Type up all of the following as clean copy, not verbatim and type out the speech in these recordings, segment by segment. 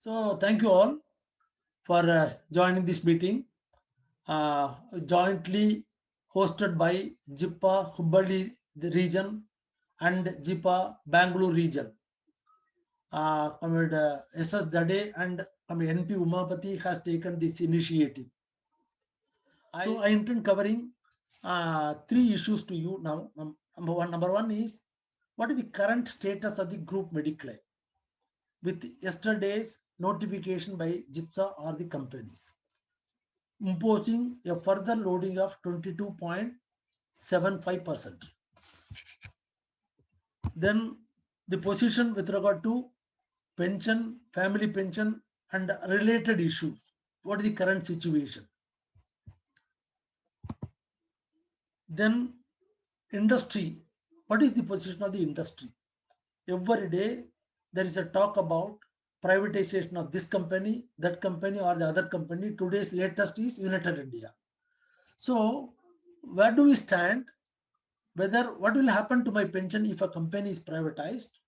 So thank you all for joining this meeting, jointly hosted by JIPA Hubballi region and JIPA Bangalore region. SS Dade and NP Umapati has taken this initiative. So I intend covering three issues to you now. Number one is, what is the current status of the group Mediclaim with yesterday's notification by JIPSA or the companies, imposing a further loading of 22.75%. Then the position with regard to pension, family pension, and related issues. What is the current situation? Then industry. What is the position of the industry? Every day there is a talk about privatization of this company, that company, or the other company. Today's latest is United India. So where do we stand? What will happen to my pension if a company is privatized?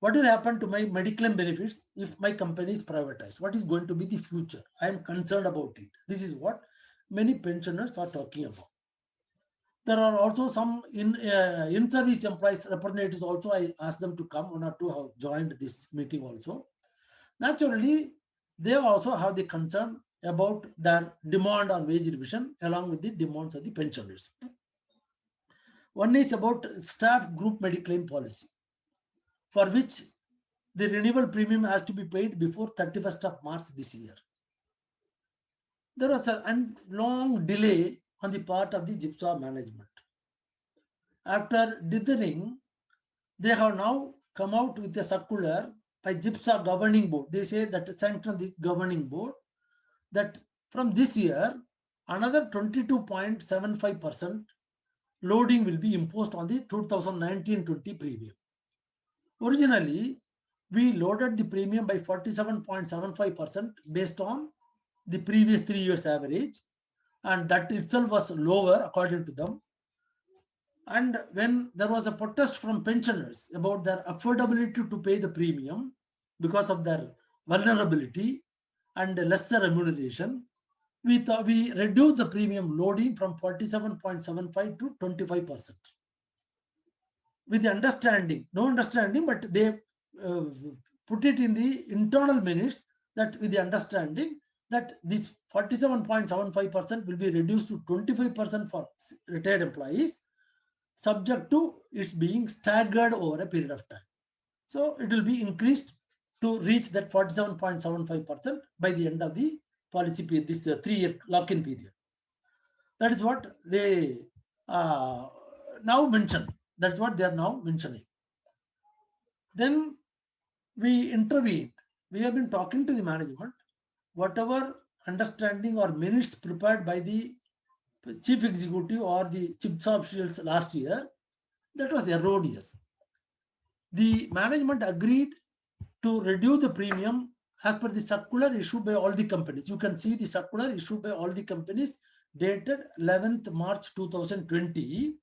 What will happen to my medical benefits if my company is privatized? What is going to be the future? I am concerned about it. This is what many pensioners are talking about. There are also some in-service employees representatives also. I asked them to come. One or two have joined this meeting also. Naturally, they also have the concern about their demand on wage revision along with the demands of the pensioners. One is about staff group Mediclaim policy, for which the renewal premium has to be paid before 31st of March this year. There was a long delay on the part of the JIPSA management. After dithering, they have now come out with a circular by JIPSA governing board. They say that sanctioned the governing board that from this year, another 22.75% loading will be imposed on the 2019-20 premium. Originally, we loaded the premium by 47.75% based on the previous 3 years average, and that itself was lower according to them. And when there was a protest from pensioners about their affordability to pay the premium because of their vulnerability and lesser remuneration, we reduced the premium loading from 47.75 to 25%. With the understanding, no understanding, but they put it in the internal minutes that with the understanding that this 47.75% will be reduced to 25% for retired employees, subject to its being staggered over a period of time. So it will be increased to reach that 47.75% by the end of the policy period, this 3-year lock-in period. That is what they now mention. That's what they are now mentioning. Then we intervened. We have been talking to the management. Whatever understanding or minutes prepared by the chief executive or the JIPSA officials last year, that was erroneous. The management agreed to reduce the premium as per the circular issued by all the companies. You can see the circular issued by all the companies dated 11th March 2020,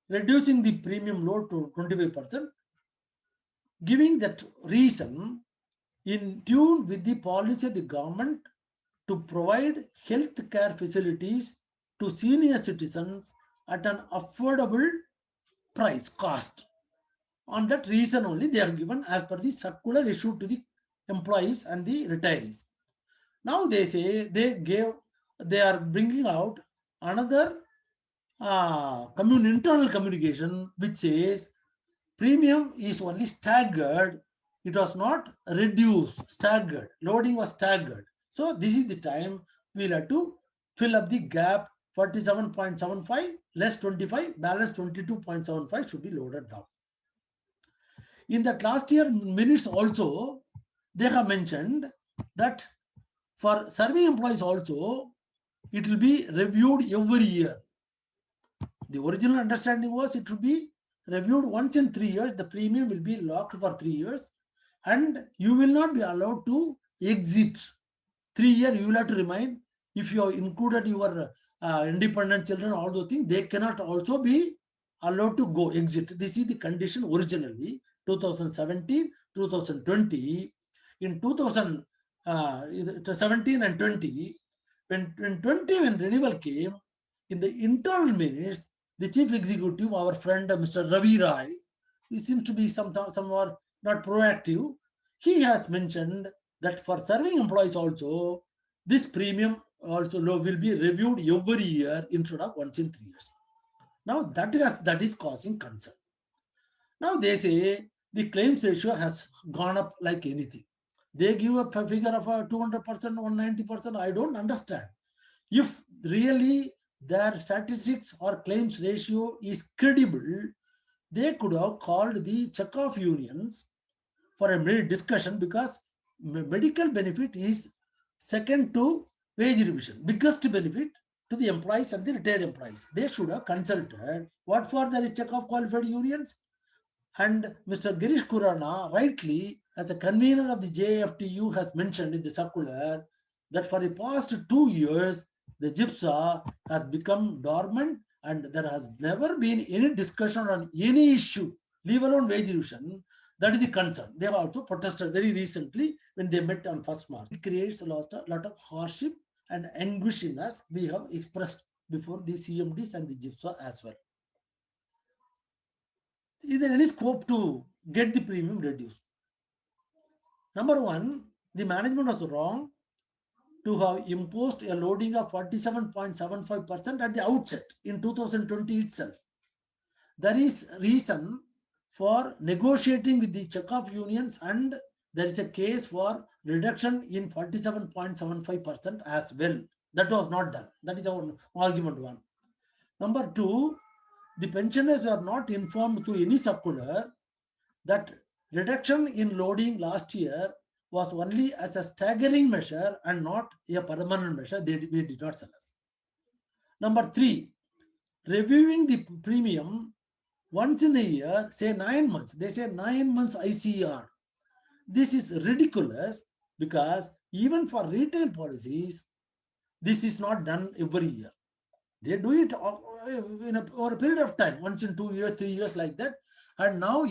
reducing the premium load to 25%, giving that reason in tune with the policy of the government to provide health care facilities to senior citizens at an affordable price cost. On that reason only they are given as per the circular issued to the employees and the retirees. Now they say they are bringing out another internal communication which says premium is only staggered. It was not reduced, staggered. Loading was staggered. So this is the time we'll have to fill up the gap. 47.75 less 25, balance 22.75 should be loaded down. In that last year minutes also, they have mentioned that for serving employees also, it will be reviewed every year. The original understanding was it will be reviewed once in 3 years. The premium will be locked for 3 years, and you will not be allowed to exit. 3 years you will have to remain. If you have included your independent children, all those things, they cannot also be allowed to go exit. This is the condition originally, 2017, 2020. in 2017 and 20, when renewal came, in the internal minutes, the chief executive, our friend Mr. Ravi Rai, he seems to be somewhat not proactive. He has mentioned that for serving employees also, this premium also will be reviewed every year instead of once in 3 years. Now that is causing concern. Now they say the claims ratio has gone up like anything. They give a figure of 200%, 190%. I don't understand. If really their statistics or claims ratio is credible, they could have called the checkoff unions for a discussion, because medical benefit is second to wage revision, biggest benefit to the employees and the retired employees. They should have consulted what for there is checkoff qualified unions. And Mr. Girish Khurana, rightly, as a convener of the JFTU, has mentioned in the circular that for the past 2 years, the GIPSA has become dormant and there has never been any discussion on any issue, leave alone wage revision. That is the concern. They have also protested very recently when they met on 1st March. It creates a lot of hardship and anguish in us. We have expressed before the CMDs and the GIPSA as well. Is there any scope to get the premium reduced? Number one, the management was wrong to have imposed a loading of 47.75% at the outset in 2020 itself. There is reason for negotiating with the checkoff unions, and there is a case for reduction in 47.75% as well. That was not done. That is our argument one. Number two, the pensioners were not informed through any circular that reduction in loading last year was only as a staggering measure and not a permanent measure. We did not tell us. Number three, reviewing the premium once in a year, say 9 months. They say 9 months ICR. This is ridiculous, because even for retail policies, this is not done every year. They do it over a period of time, once in 2 years, 3 years, like that. And now,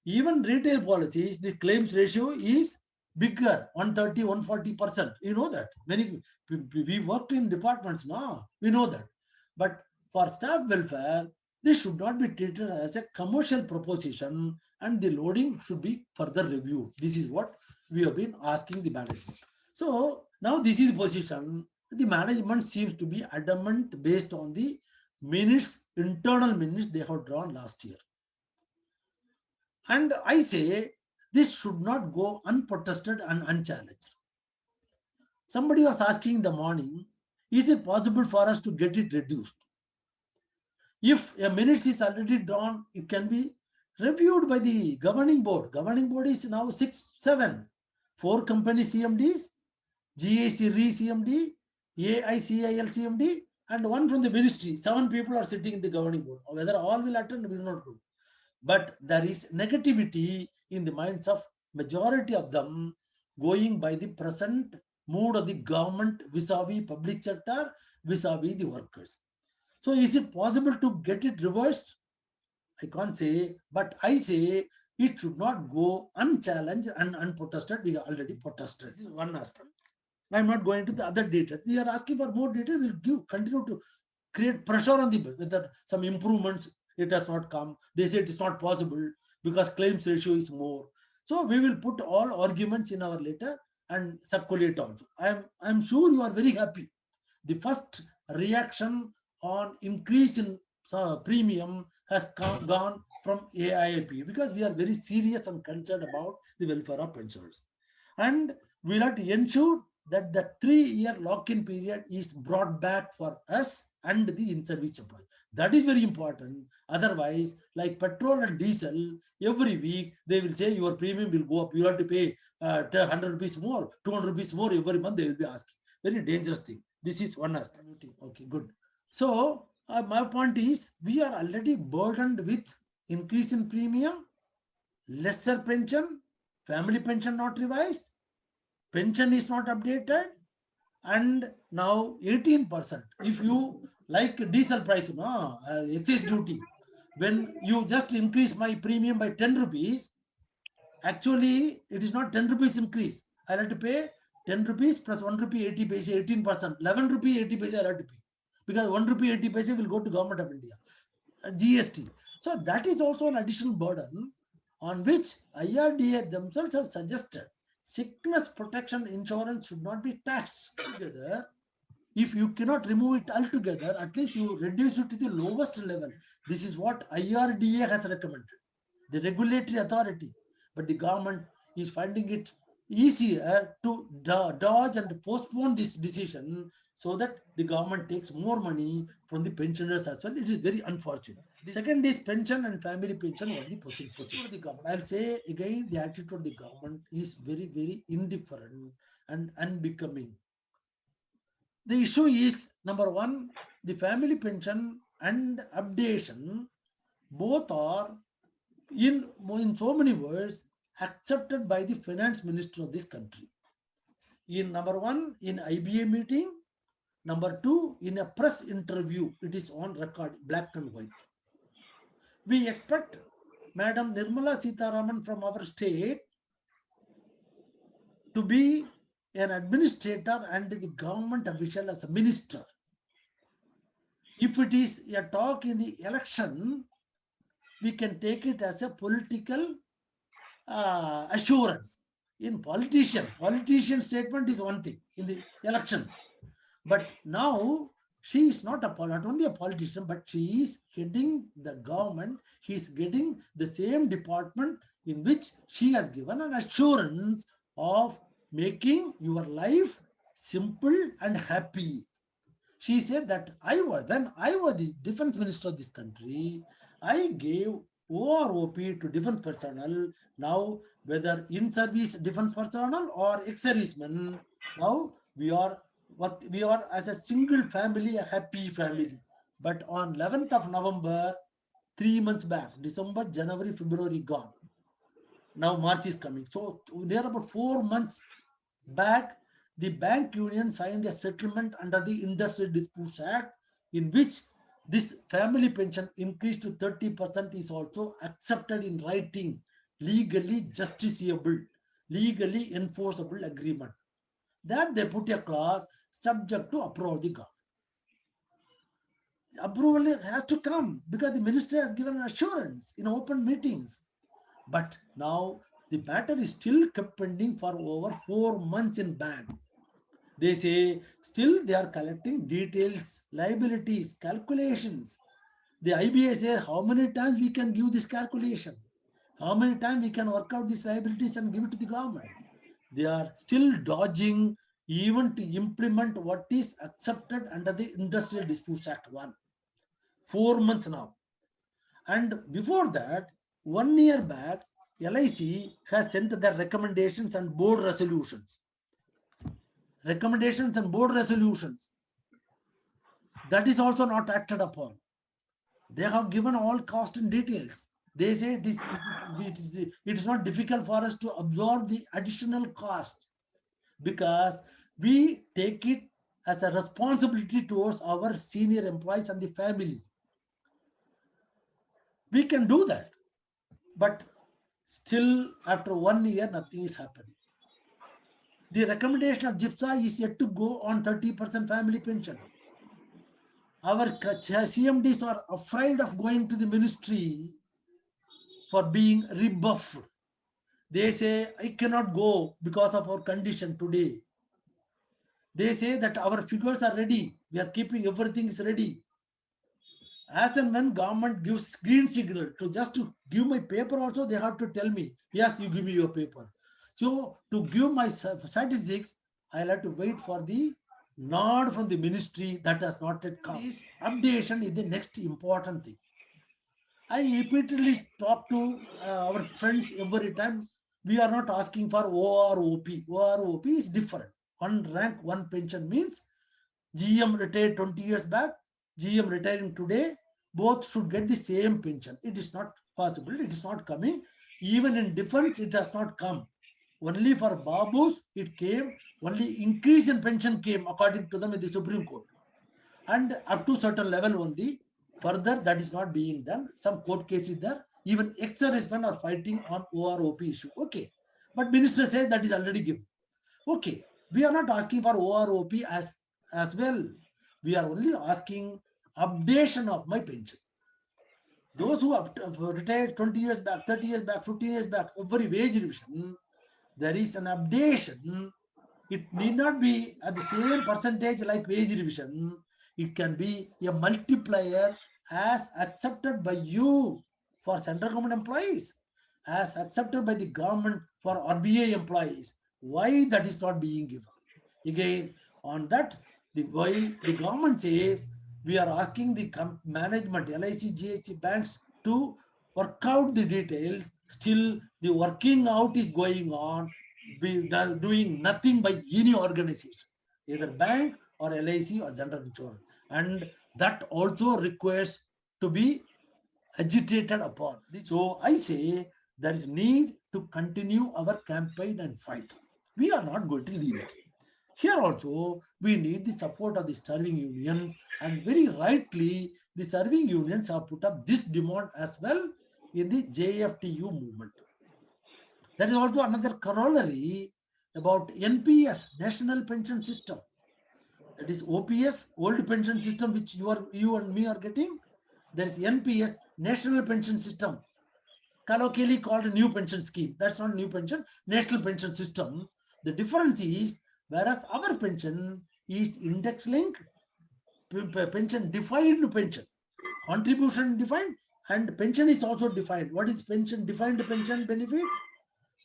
even retail policies, the claims ratio is bigger, 130, 140%. You know that. We worked in departments now, we know that. But for staff welfare, this should not be treated as a commercial proposition, and the loading should be further reviewed. This is what we have been asking the management. So now this is the position. The management seems to be adamant based on the minutes, internal minutes they have drawn last year. And I say this should not go unprotested and unchallenged. Somebody was asking in the morning, is it possible for us to get it reduced? If a minutes is already drawn, it can be reviewed by the governing board. Governing board is now 6, 7, 4 company CMDs, GAC RE CMD, AICIL CMD, and 1 from the ministry. 7 people are sitting in the governing board. Whether all will attend, we do not know. But there is negativity in the minds of majority of them, going by the present mood of the government vis-a-vis public sector, vis-a-vis the workers. So is it possible to get it reversed? I can't say, but I say it should not go unchallenged and unprotested. We already protested. This is one aspect. I'm not going to the other data. We are asking for more data. We'll continue to create pressure on the whether some improvements. It has not come. They say it is not possible because claims ratio is more. So we will put all arguments in our letter and circulate also. I'm sure you are very happy. The first reaction on increase in premium has gone from AIIP, because we are very serious and concerned about the welfare of pensioners. And we'll have to ensure that the 3-year lock-in period is brought back for us and the in-service employees. That is very important. Otherwise, like petrol and diesel, every week they will say your premium will go up. You have to pay 100 rupees more, 200 rupees more every month. They will be asking. Very dangerous thing. This is one aspect. Okay, good. So my point is, we are already burdened with increase in premium, lesser pension, family pension not revised, pension is not updated, and now 18%. If you like diesel price, excess duty, when you just increase my premium by 10 rupees, Actually, it is not 10 rupees increase. I'll have to pay 10 rupees plus 1 rupee 80 paise, 18%. 11 rupee 80 paise I'll have to pay. Because 1 rupee 80 paise will go to Government of India. GST. So that is also an additional burden on which IRDA themselves have suggested sickness protection insurance should not be taxed together. If you cannot remove it altogether, at least you reduce it to the lowest level. This is what IRDA has recommended, the regulatory authority. But the government is finding it easier to dodge and postpone this decision so that the government takes more money from the pensioners as well. It is very unfortunate. The second is pension and family pension. What is the position of the government? I'll say again, the attitude of the government is very, very indifferent and unbecoming. The issue is, number one, the family pension and updation both are in so many words accepted by the finance minister of this country. In number one, in IBA meeting, number two, in a press interview, it is on record, black and white. We expect Madam Nirmala Sitharaman from our state to be an administrator and the government official as a minister. If it is a talk in the election, we can take it as a political assurance. In politician statement is one thing in the election. But now she is not only a politician, but she is heading the government. He is getting the same department in which she has given an assurance of making your life simple and happy. She said that when I was the defense minister of this country, I gave OROP to defense personnel. Now, whether in service defense personnel or ex-servicemen, now we are as a single family, a happy family. But on 11th of November, 3 months back, December, January, February gone. Now March is coming. So near about 4 months back, the bank union signed a settlement under the Industrial Disputes Act, in which this family pension increase to 30% is also accepted in writing, legally justiciable, legally enforceable agreement. That they put a clause subject to approval of the government. Approval has to come because the minister has given an assurance in open meetings. But now the matter is still kept pending for over 4 months in bank. They say still they are collecting details, liabilities, calculations. The IBA says how many times we can give this calculation, how many times we can work out these liabilities and give it to the government. They are still dodging even to implement what is accepted under the Industrial Disputes Act 1. 4 months now. And before that, 1 year back, LIC has sent their recommendations and board resolutions. Recommendations and board resolutions. That is also not acted upon. They have given all cost and details. They say it is not difficult for us to absorb the additional cost because we take it as a responsibility towards our senior employees and the family. We can do that. But still, after 1 year, nothing is happening. The recommendation of GIPSA is yet to go on 30% family pension. Our CMDs are afraid of going to the ministry for being rebuffed. They say, I cannot go because of our condition today. They say that our figures are ready. We are keeping everything is ready. As and when government gives green signal to give my paper also, they have to tell me, yes, you give me your paper. So to give my statistics, I'll have to wait for the nod from the ministry that has not yet come. This updation is the next important thing. I repeatedly talk to our friends every time. We are not asking for OROP. OROP is different. One rank, one pension means GM retired 20 years back, GM retiring today, both should get the same pension. It is not possible. It is not coming. Even in defense, it has not come. Only for Babus, it came. Only increase in pension came according to them in the Supreme Court. And up to certain level only. Further, that is not being done. Some court cases there. Even ex-servicemen are fighting on OROP issue. Okay, but minister says that is already given. Okay, we are not asking for OROP as well. We are only asking updation of my pension. Those who have retired 20 years back, 30 years back, 15 years back, every wage revision, there is an updation. It need not be at the same percentage like wage revision. It can be a multiplier as accepted by you for central government employees, as accepted by the government for RBI employees. Why that is not being given? Again, on that, while the government says we are asking the management, LIC, GH banks to work out the details, still the working out is going on, doing nothing by any organization, either bank or LIC or general insurance. And that also requires to be agitated upon. So I say there is need to continue our campaign and fight. We are not going to leave it. Here also, we need the support of the serving unions, and very rightly, the serving unions have put up this demand as well in the JFTU movement. There is also another corollary about NPS, National Pension System. That is OPS, old pension system, which you and me are getting. There is NPS, National Pension System, colloquially called a new pension scheme. That's not new pension, national pension system. The difference is, whereas our pension is index linked, pension defined pension, contribution defined, and pension is also defined. What is pension? Defined pension benefit.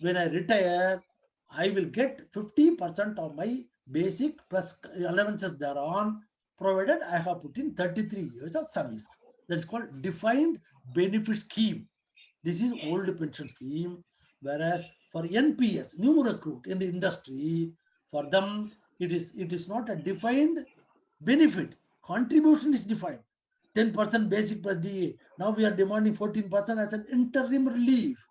When I retire, I will get 50% of my basic plus allowances thereon, provided I have put in 33 years of service. That's called defined benefit scheme. This is old pension scheme, whereas for NPS, new recruit in the industry, for them it is not a defined benefit. Contribution is defined. 10% basic plus DA. Now we are demanding 14% as an interim relief.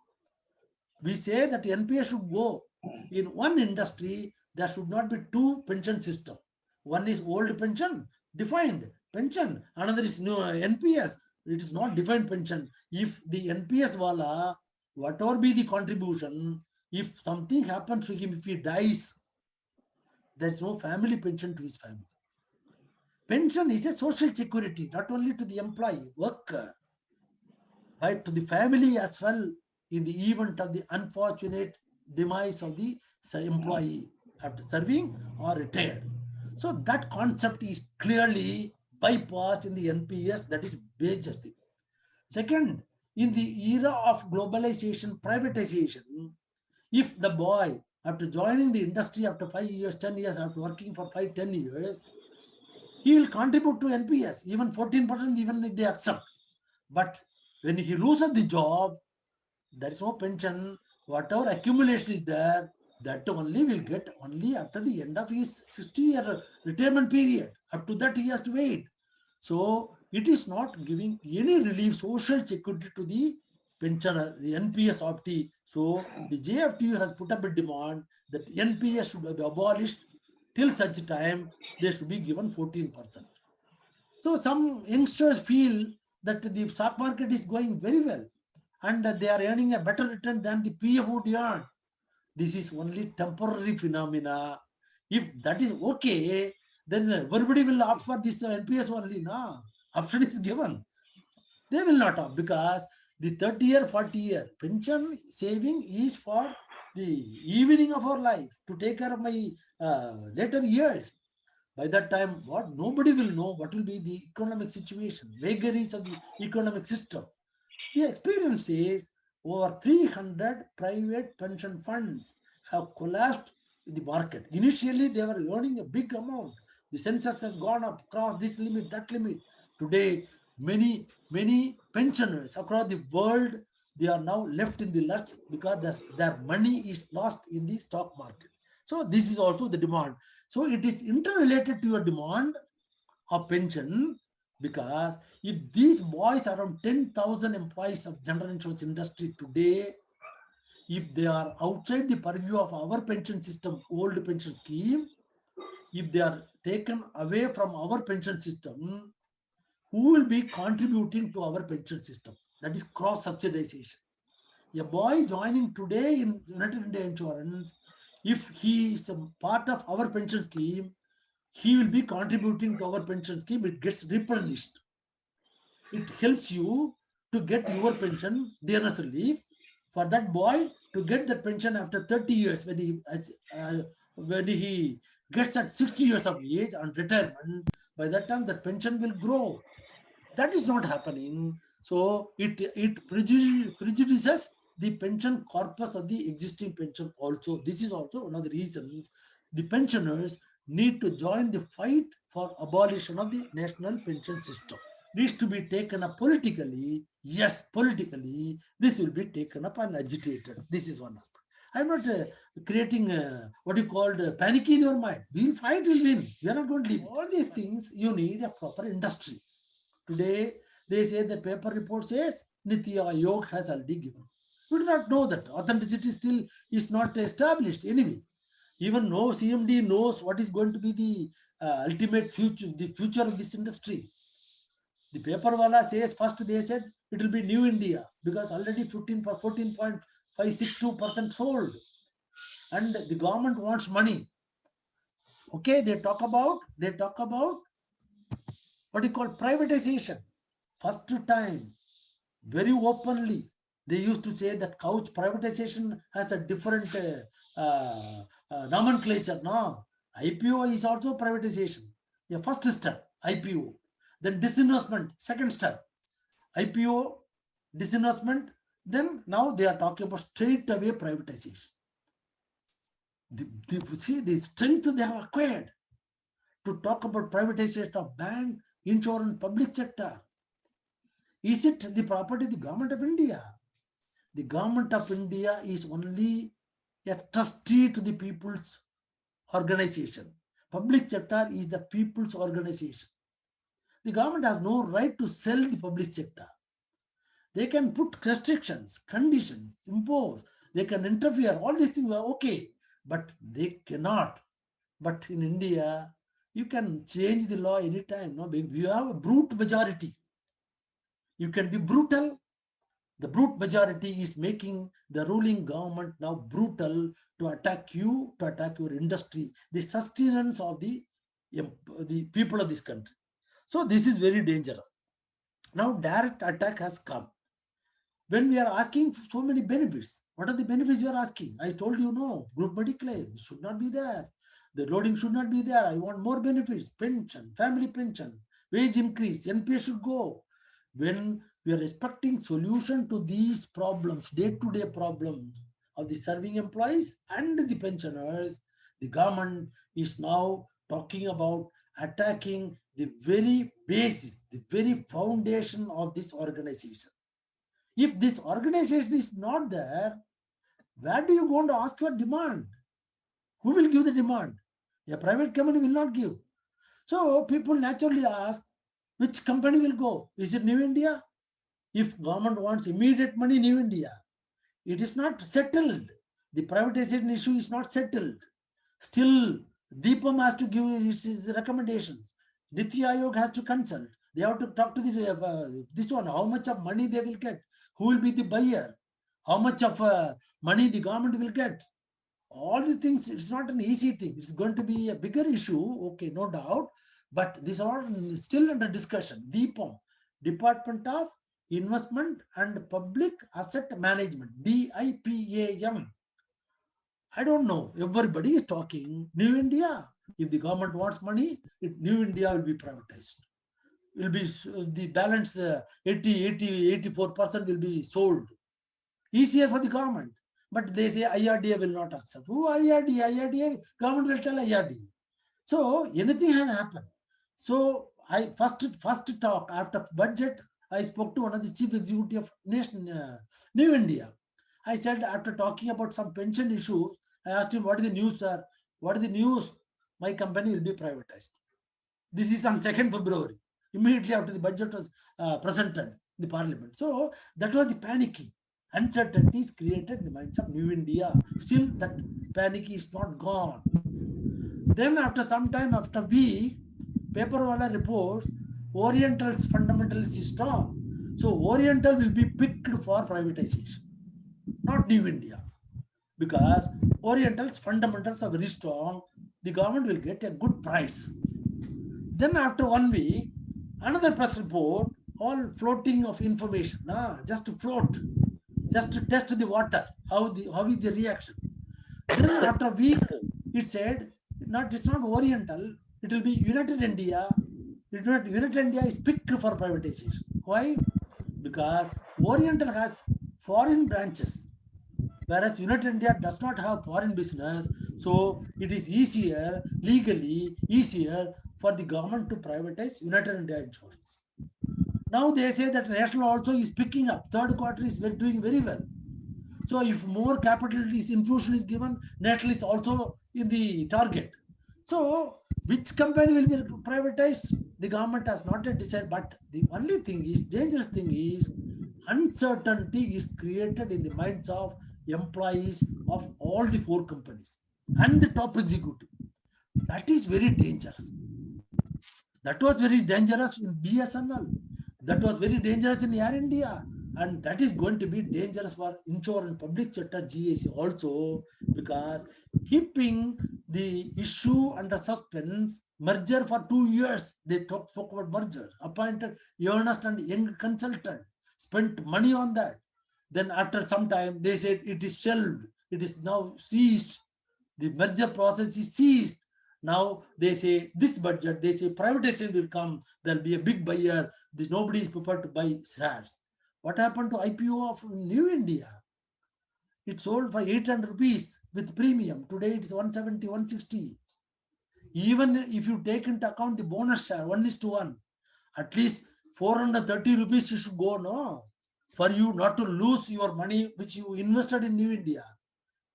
We say that NPS should go. In one industry, there should not be two pension system. One is old pension, defined pension. Another is new NPS. It is not defined pension. If the NPS wala, whatever be the contribution, if something happens to him, if he dies, there is no family pension to his family. Pension is a social security, not only to the employee, worker, but to the family as well in the event of the unfortunate demise of the employee after serving or retired. So that concept is clearly bypassed in the NPS. That is major thing. Second, in the era of globalization, privatization, if the boy, after joining the industry after 5 years, 10 years, after working for 5, 10 years, he will contribute to NPS, even 14%, even if they accept. But when he loses the job, there is no pension. Whatever accumulation is there, that only will get only after the end of his 60-year retirement period. Up to that, he has to wait. So it is not giving any relief, social security to the pensioner, the NPS optee. So the JFTU has put up a demand that NPS should be abolished till such time they should be given 14%. So some youngsters feel that the stock market is going very well and they are earning a better return than the PF would earn. This is only temporary phenomena. If that is okay, then everybody will opt for this NPS only. No, option is given. They will not opt because the 30-year, 40-year pension saving is for the evening of our life to take care of my later years. By that time, what nobody will know what will be the economic situation, vagaries of the economic system. The experience is over 300 private pension funds have collapsed in the market. Initially, they were earning a big amount. The census has gone up across this limit, that limit. Today, many pensioners across the world, they are now left in the lurch because their money is lost in the stock market. So this is also the demand. So it is interrelated to your demand of pension, because if these boys, around 10,000 employees of general insurance industry today, if they are outside the purview of our pension system, old pension scheme, if they are taken away from our pension system, who will be contributing to our pension system? That is cross subsidization. A boy joining today in United India Insurance, if he is a part of our pension scheme, he will be contributing to our pension scheme. It gets replenished. It helps you to get your pension, dearness relief, for that boy to get that pension after 30 years when he gets at 60 years of age and retirement. By that time, that pension will grow. That is not happening. So it prejudices the pension corpus of the existing pension also. This is also one of the reasons the pensioners need to join the fight for abolition of the national pension system. Needs to be taken up politically. Yes, politically, this will be taken up and agitated. This is one aspect. I'm not creating what you called panic in your mind. We'll fight, we'll win. We are not going to leave. All these things, you need a proper industry. Today, they say the paper report says Niti Aayog has already given. We do not know that. Authenticity still is not established anyway. Even no CMD knows what is going to be the ultimate future, the future of this industry. The paper wala says first they said it will be New India because already 14.562% sold, and the government wants money. Okay, they talk about what you call privatization. First time, very openly, they used to say that couch privatization has a different nomenclature. No, IPO is also privatization. Yeah, first step, IPO. Then disinvestment, second step. IPO, disinvestment. Then now they are talking about straight away privatization. See the strength they have acquired to talk about privatization of bank, insurance, public sector. Is it the property of the government of India? The government of India is only a trustee to the people's organization. Public sector is the people's organization. The government has no right to sell the public sector. They can put restrictions, conditions, impose, they can interfere, all these things are okay, but they cannot. But in India, you can change the law anytime. No, you have a brute majority. You can be brutal. The brute majority is making the ruling government now brutal to attack you, to attack your industry, the sustenance of the people of this country. So this is very dangerous. Now direct attack has come. When we are asking for so many benefits, what are the benefits you are asking? I told you no, group mediclaim should not be there. The loading should not be there. I want more benefits, pension, family pension, wage increase, NPS should go. When we are expecting solution to these problems, day-to-day problems of the serving employees and the pensioners, the government is now talking about attacking the very basis, the very foundation of this organization. If this organization is not there, where do you go to ask for demand? Who will give the demand? A private company will not give. So people naturally ask, which company will go? Is it New India? If government wants immediate money, New India. It is not settled. The privatization issue is not settled. Still, DIPAM has to give its recommendations. Niti Aayog has to consult. They have to talk to this one, how much of money they will get, who will be the buyer, how much of money the government will get. All the things, it's not an easy thing. It's going to be a bigger issue, okay, no doubt. But these are still under discussion. DIPAM, Department of Investment and Public Asset Management, DIPAM. I don't know. Everybody is talking New India. If the government wants money, New India will be privatized. Will be the balance 84% will be sold. Easier for the government. But they say IRDA will not accept. Who IRDA? IRDA, government will tell IRDA. So anything can happen. So I first talk after budget, I spoke to one of the chief executive of New India. I said, after talking about some pension issues, I asked him, what is the news, sir? What is the news? My company will be privatized. This is on 2nd February, immediately after the budget was presented in the parliament. So that was the panicking. Uncertainties created in the minds of New India. Still, that panic is not gone. Then after some time, after week, paper wala reports, Oriental's fundamentalist is strong. So Oriental will be picked for privatization, not New India, because Oriental's fundamentals are very strong. The government will get a good price. Then after 1 week, another press report, all floating of information, just to float, just to test the water, how is the reaction. Then after a week, it said, it's not Oriental, it will be United India. United India is picked for privatization. Why? Because Oriental has foreign branches, whereas United India does not have foreign business. So it is easier, legally easier for the government to privatize United India Insurance. Now they say that National also is picking up. Third quarter is doing very well. So if more capital infusion is given, National is also in the target. So which company will be privatized? The government has not yet decided. But the only thing is, dangerous thing is, uncertainty is created in the minds of employees of all the four companies and the top executive. That is very dangerous. That was very dangerous in BSNL. That was very dangerous in Air India. And that is going to be dangerous for insurance public sector GAC also, because keeping the issue under suspense, merger for 2 years, they spoke about merger, appointed Ernst and Young consultant, spent money on that. Then after some time, they said it is shelved, it is now ceased. The merger process is ceased. Now they say this budget, they say privatization will come, there'll be a big buyer, nobody is prepared to buy shares. What happened to IPO of New India? It sold for 800 rupees with premium. Today it is 170, 160. Even if you take into account the bonus share, 1:1, at least 430 rupees you should go, no? For you not to lose your money which you invested in New India.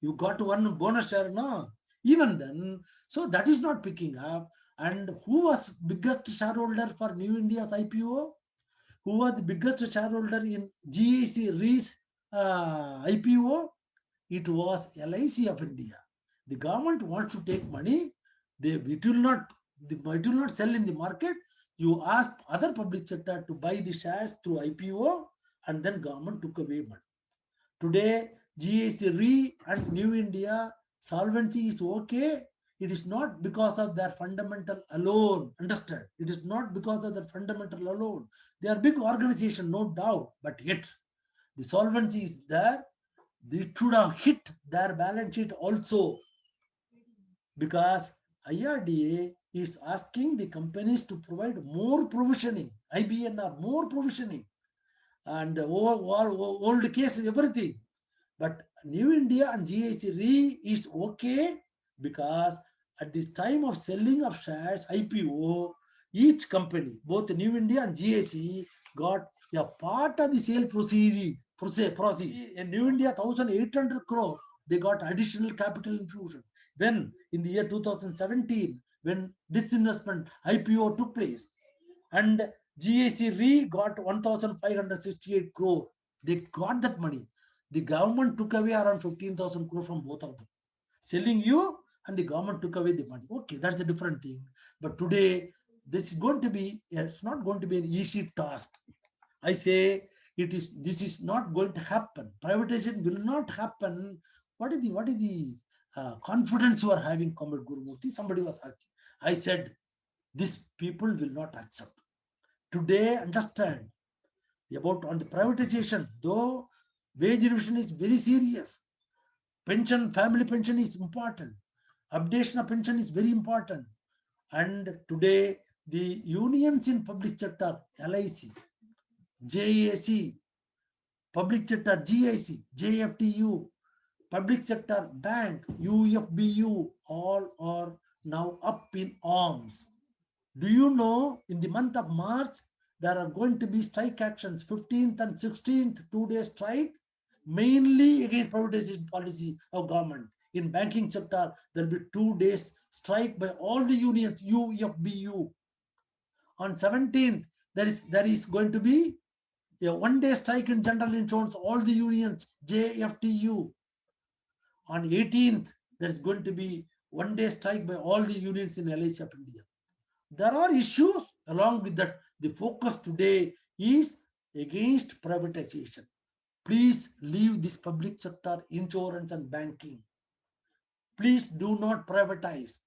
You got one bonus share, no? Even then, so that is not picking up. And who was biggest shareholder for New India's IPO? Who was the biggest shareholder in GAC Re's IPO? It was LIC of India. The government wants to take money. It will not sell in the market. You ask other public sector to buy the shares through IPO, and then government took away money. Today, GAC Re and New India solvency is okay. It is not because of their fundamental alone. Understand? It is not because of their fundamental alone. They are big organization, no doubt, but yet the solvency is there. They should have hit their balance sheet also, because IRDA is asking the companies to provide more provisioning, IBNR, more provisioning, and old cases, everything. But New India and GIC Re is okay, because at this time of selling of shares, IPO, each company, both New India and GIC, got a part of the sale proceeds. In New India, 1,800 crore, they got additional capital infusion. When in the year 2017, when disinvestment IPO took place, and GIC Re got 1,568 crore, they got that money. The government took away around 15,000 crore from both of them. Selling you, and the government took away the money. Okay, that's a different thing. But today, this is going to be, it's not going to be an easy task. I say this is not going to happen. Privatization will not happen. What is the confidence you are having, Comrade Gurumurthy? Somebody was asking. I said, these people will not accept. Today, understand about on the privatization, though wage revision is very serious. Pension, family pension is important. Updation of pension is very important. And today, the unions in public sector, LIC, JAC, public sector, GIC, JFTU, public sector, bank, UFBU, all are now up in arms. Do you know, in the month of March, there are going to be strike actions, 15th and 16th, 2-day strike, mainly against privatization policy of government. In banking sector, there will be 2 days strike by all the unions, UFBU. On 17th, there is going to be a 1-day strike in general insurance, all the unions, JFTU. On 18th, there is going to be 1-day strike by all the unions in LIC of India. There are issues along with that. The focus today is against privatization. Please leave this public sector insurance and banking. Please do not privatize.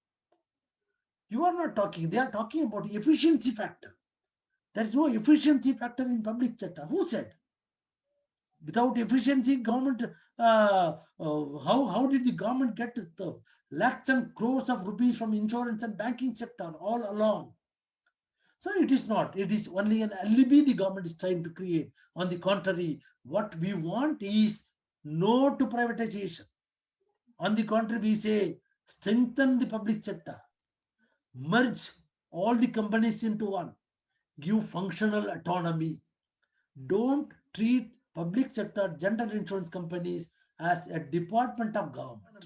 You are not talking, they are talking about efficiency factor. There is no efficiency factor in public sector. Who said? Without efficiency, government, how did the government get the lakhs and crores of rupees from insurance and banking sector all along? So it is not. It is only an alibi the government is trying to create. On the contrary, what we want is no to privatization. On the contrary, we say strengthen the public sector, merge all the companies into one, give functional autonomy. Don't treat public sector general insurance companies as a department of government.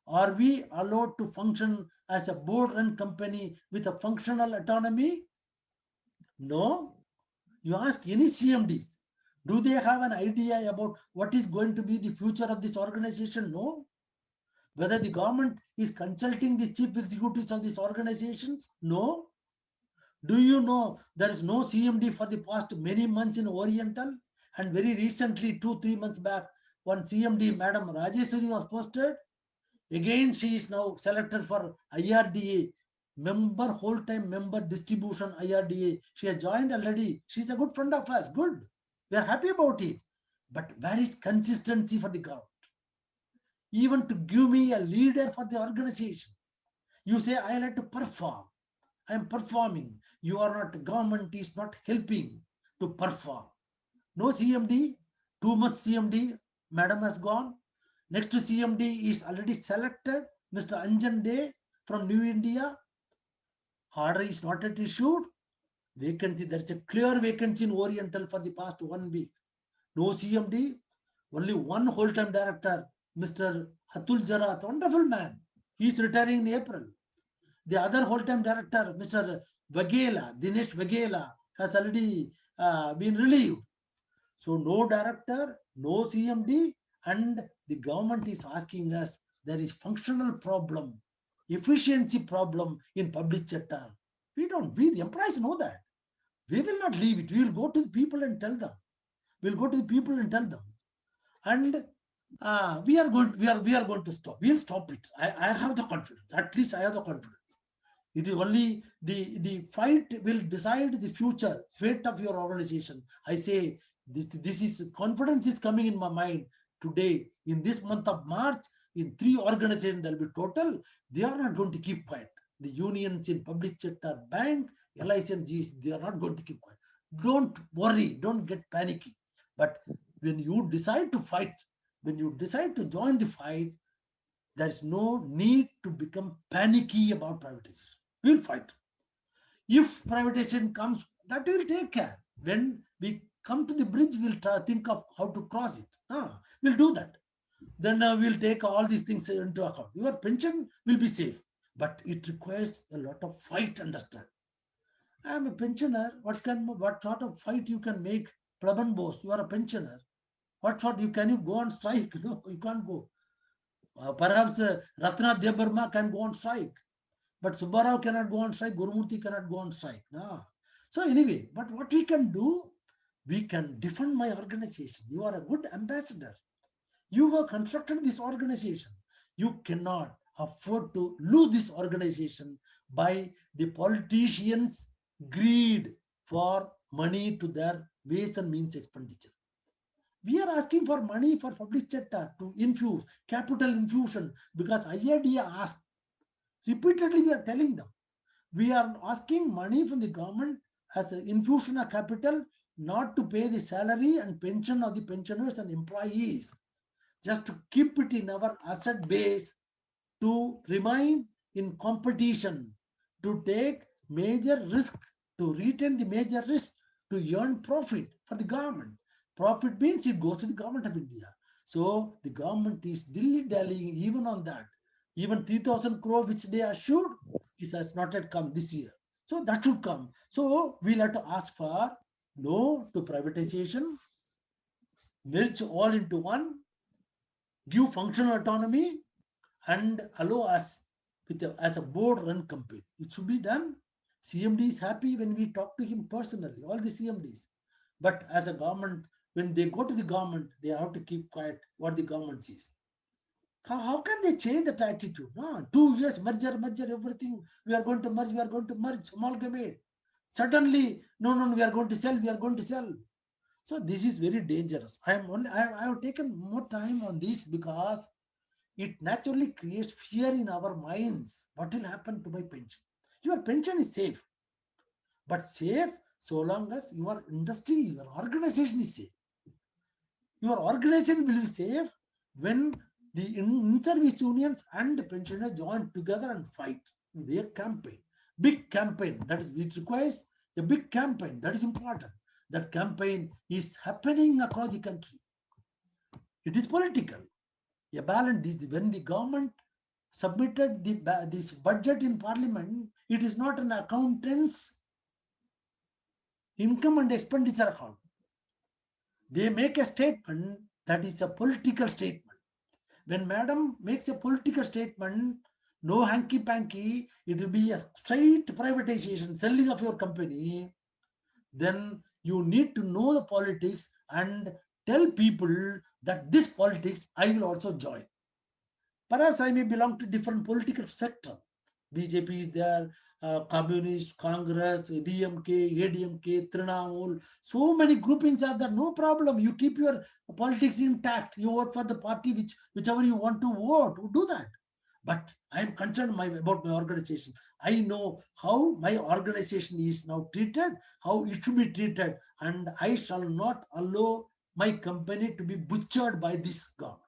Are we allowed to function as a board run company with a functional autonomy? No. You ask any CMDs, do they have an idea about what is going to be the future of this organization? No. Whether the government is consulting the chief executives of these organizations? No. Do you know there is no CMD for the past many months in Oriental? And very recently, 2-3 months back, one CMD, Madam Rajeshwari, was posted. Again, she is now selected for IRDA, whole-time member distribution IRDA. She has joined already. She's a good friend of us. Good. We are happy about it. But where is consistency for the government? Even to give me a leader for the organization. You say, I like to perform. I am performing. You are not, government is not helping to perform. No CMD, 2 months CMD, madam has gone. Next CMD is already selected, Mr. Anjan Day from New India. Order is not yet issued. Vacancy, there is a clear vacancy in Oriental for the past 1 week. No CMD, only one whole-time director, Mr. Atul Jarat, wonderful man. He is retiring in April. The other whole-time director, Mr. Vagela, Dinesh Vagela, has already been relieved. So no director, no CMD, and the government is asking us, there is functional problem, efficiency problem in public sector. We, the employees know that. We will not leave it. We will go to the people and tell them. We'll go to the people and tell them. And we are going to stop. We'll stop it. I have the confidence. At least I have the confidence. It is only the fight will decide the future fate of your organization. I say this is confidence is coming in my mind today. In this month of March, in 3 organizations there will be total. They are not going to keep quiet. The unions in public sector, bank, LIC and Gs, they are not going to keep quiet. Don't worry, don't get panicky. But when you decide to fight, when you decide to join the fight, there is no need to become panicky about privatization. We'll fight. If privatization comes, that will take care. When we come to the bridge, we'll think of how to cross it. We'll do that. Then we'll take all these things into account. Your pension will be safe, but it requires a lot of fight, understand. I am a pensioner. What sort of fight you can make? Prabhan Bose, you are a pensioner. What sort can you go on strike? No, you can't go. Perhaps Ratna Debarma can go on strike. But Subbarao cannot go on strike, Gurumurthy cannot go on strike. No. So anyway, but what we can do, we can defend my organization. You are a good ambassador. You have constructed this organization. You cannot afford to lose this organization by the politicians' greed for money to their ways and means expenditure. We are asking for money for public sector to infuse, capital infusion, because IRDA asked. Repeatedly, we are telling them. We are asking money from the government as an infusion of capital, not to pay the salary and pension of the pensioners and employees, just to keep it in our asset base, to remain in competition, to take major risk, to retain the major risk, to earn profit for the government. Profit means it goes to the government of India. So the government is dilly-dallying even on that. Even 3,000 crore which they assured, it has not yet come this year. So that should come. So we'll have to ask for no to privatization, merge all into one, give functional autonomy, and allow us with as a board run company. It should be done. CMD is happy when we talk to him personally, all the CMDs. But as a government, when they go to the government, they have to keep quiet what the government sees. How can they change that attitude? No, 2 years, merger, everything. We are going to merge, amalgamate. Suddenly, no, we are going to sell. So this is very dangerous. I have taken more time on this because it naturally creates fear in our minds. What will happen to my pension? Your pension is safe, but safe so long as your industry, your organization is safe. Your organization will be safe when the in-service unions and the pensioners join together and fight their campaign. Big campaign, that is, it requires a big campaign. That is important. That campaign is happening across the country. It is political. A balance is when the government submitted this budget in parliament, it is not an accountant's income and expenditure account. They make a statement that is a political statement. When madam makes a political statement, no hanky panky, it will be a straight privatization, selling of your company. Then you need to know the politics and tell people that this politics I will also join. Perhaps I may belong to different political sector. BJP is there, Communist, Congress, DMK, ADMK, Trinamool. So many groupings are there. No problem. You keep your politics intact. You vote for the party whichever you want to vote. Do that. But I am concerned about my organization. I know how my organization is now treated, how it should be treated, and I shall not allow my company to be butchered by this government.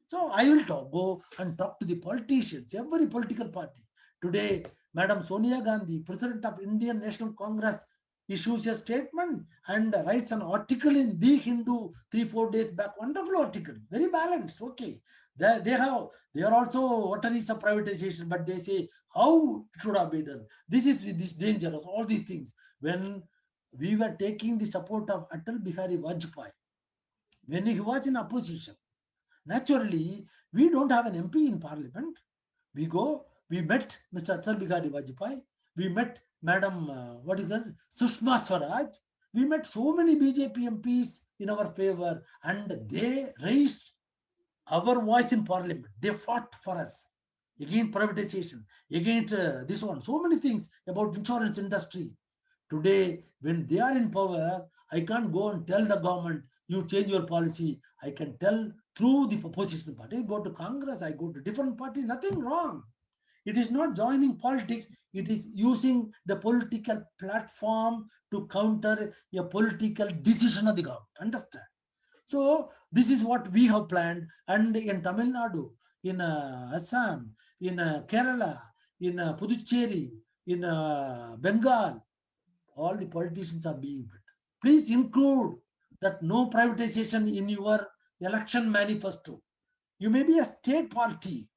So I will go and talk to the politicians, every political party. Today, Madam Sonia Gandhi, President of Indian National Congress, issues a statement and writes an article in The Hindu 3-4 days back. Wonderful article, very balanced. Okay, they are also what is a privatization, but they say how it should have been done. This is dangerous. All these things. When we were taking the support of Atal Bihari Vajpayee, when he was in opposition, naturally, we don't have an MP in parliament. We met Mr. Atal Bihari Vajpayee, we met Madam, Sushma Swaraj, we met so many BJP MPs in our favor, and they raised our voice in parliament. They fought for us against privatization, against this one, so many things about insurance industry. Today, when they are in power, I can't go and tell the government, you change your policy. I can tell through the opposition party. I go to Congress, I go to different parties, nothing wrong. It is not joining politics, it is using the political platform to counter a political decision of the government. Understand? So this is what we have planned. And in Tamil Nadu, in Assam, in Kerala, in Puducherry, in Bengal, all the politicians are being built. Please include that no privatization in your election manifesto. You may be a state party.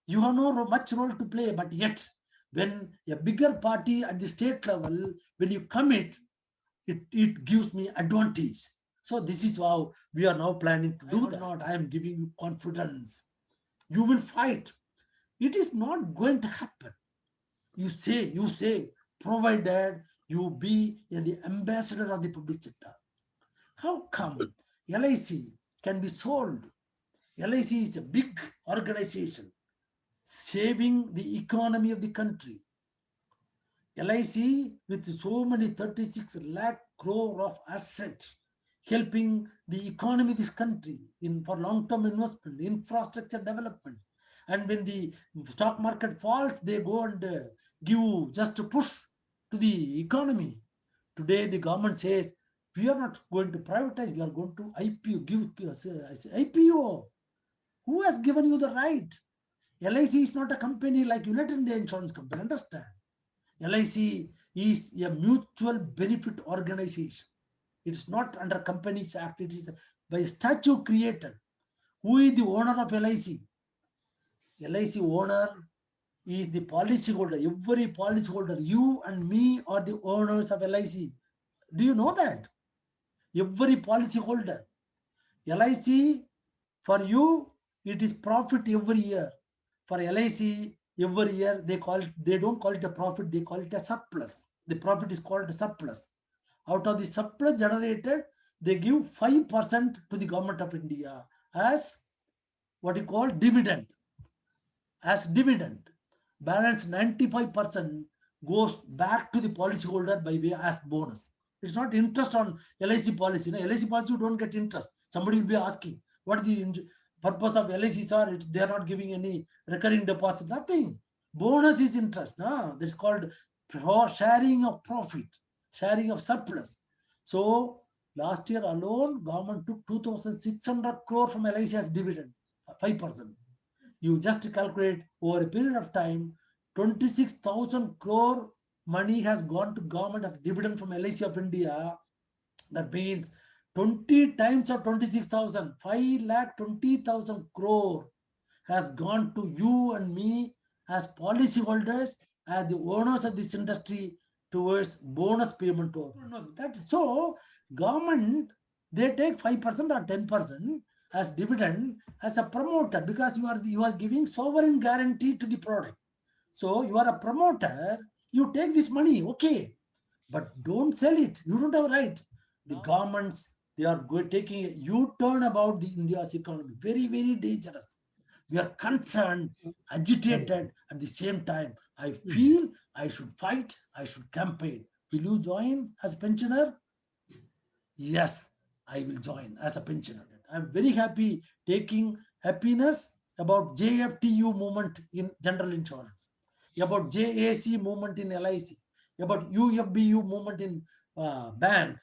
You have no much role to play, but yet when a bigger party at the state level, when you commit, it gives me advantage. So this is how we are now planning to do that. Not, I am giving you confidence. You will fight. It is not going to happen. You say, provided you be the ambassador of the public sector. How come LIC can be sold? LIC is a big organization saving the economy of the country. LIC with so many 36 lakh crore of assets helping the economy of this country for long-term investment, infrastructure development. And when the stock market falls, they go and give just a push to the economy. Today, the government says, we are not going to privatize, we are going to IPO, IPO. Who has given you the right? LIC is not a company like United India Insurance Company, understand? LIC is a mutual benefit organization. It's not under Companies Act, it is by statute created. Who is the owner of LIC? LIC owner is the policy holder. Every policy holder, you and me are the owners of LIC. Do you know that? Every policy holder. LIC, for you, it is profit every year. For LIC, every year they don't call it a profit, they call it a surplus. The profit is called a surplus. Out of the surplus generated, they give 5% to the government of India as what you call dividend. As dividend. Balance 95% goes back to the policyholder by way as bonus. It's not interest on LIC policy. LIC policy, you don't get interest. Somebody will be asking, what is the purpose of LIC, sir? They are not giving any recurring deposit, nothing. Bonus is interest. No? That's called sharing of profit, sharing of surplus. So last year alone, government took 2,600 crore from LIC as dividend, 5%. You just calculate over a period of time, 26,000 crore money has gone to government as dividend from LIC of India. That means 20 times of 26,000, 5,20,000 crore has gone to you and me as policyholders, as the owners of this industry, towards bonus payment to that. So government, they take 5% or 10% as dividend as a promoter, because you are giving sovereign guarantee to the product. So you are a promoter, you take this money, okay, but don't sell it. You don't have a right. The governments, they are taking a U-turn about the India's economy. Very, very dangerous. We are concerned, agitated at the same time. I feel I should fight, I should campaign. Will you join as a pensioner? Yes, I will join as a pensioner. I'm very happy taking happiness about JFTU movement in general insurance, about JAC movement in LIC, about UFBU movement in bank.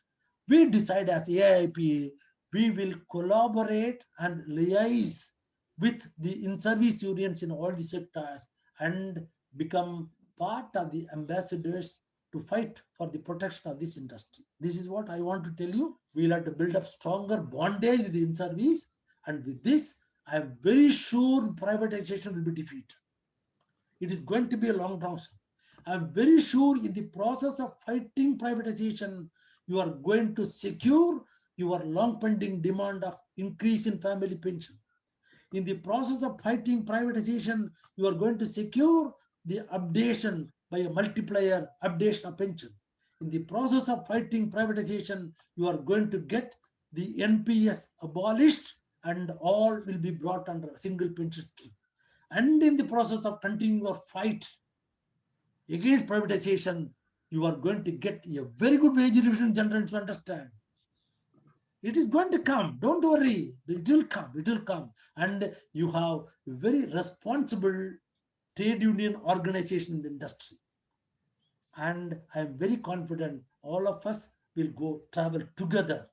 We decide as AIP, we will collaborate and liaise with the in-service unions in all the sectors and become part of the ambassadors to fight for the protection of this industry. This is what I want to tell you. We'll have to build up stronger bondage with the in-service, and with this, I am very sure privatization will be defeated. It is going to be a long process. I'm very sure in the process of fighting privatization, you are going to secure your long pending demand of increase in family pension. In the process of fighting privatization, you are going to secure the updation by a multiplier updation of pension. In the process of fighting privatization, you are going to get the NPS abolished and all will be brought under a single pension scheme. And in the process of continuing your fight against privatization, you are going to get a very good wage revision, general, to understand. It is going to come. Don't worry. It will come. It will come. And you have a very responsible trade union organization in the industry. And I am very confident all of us will go travel together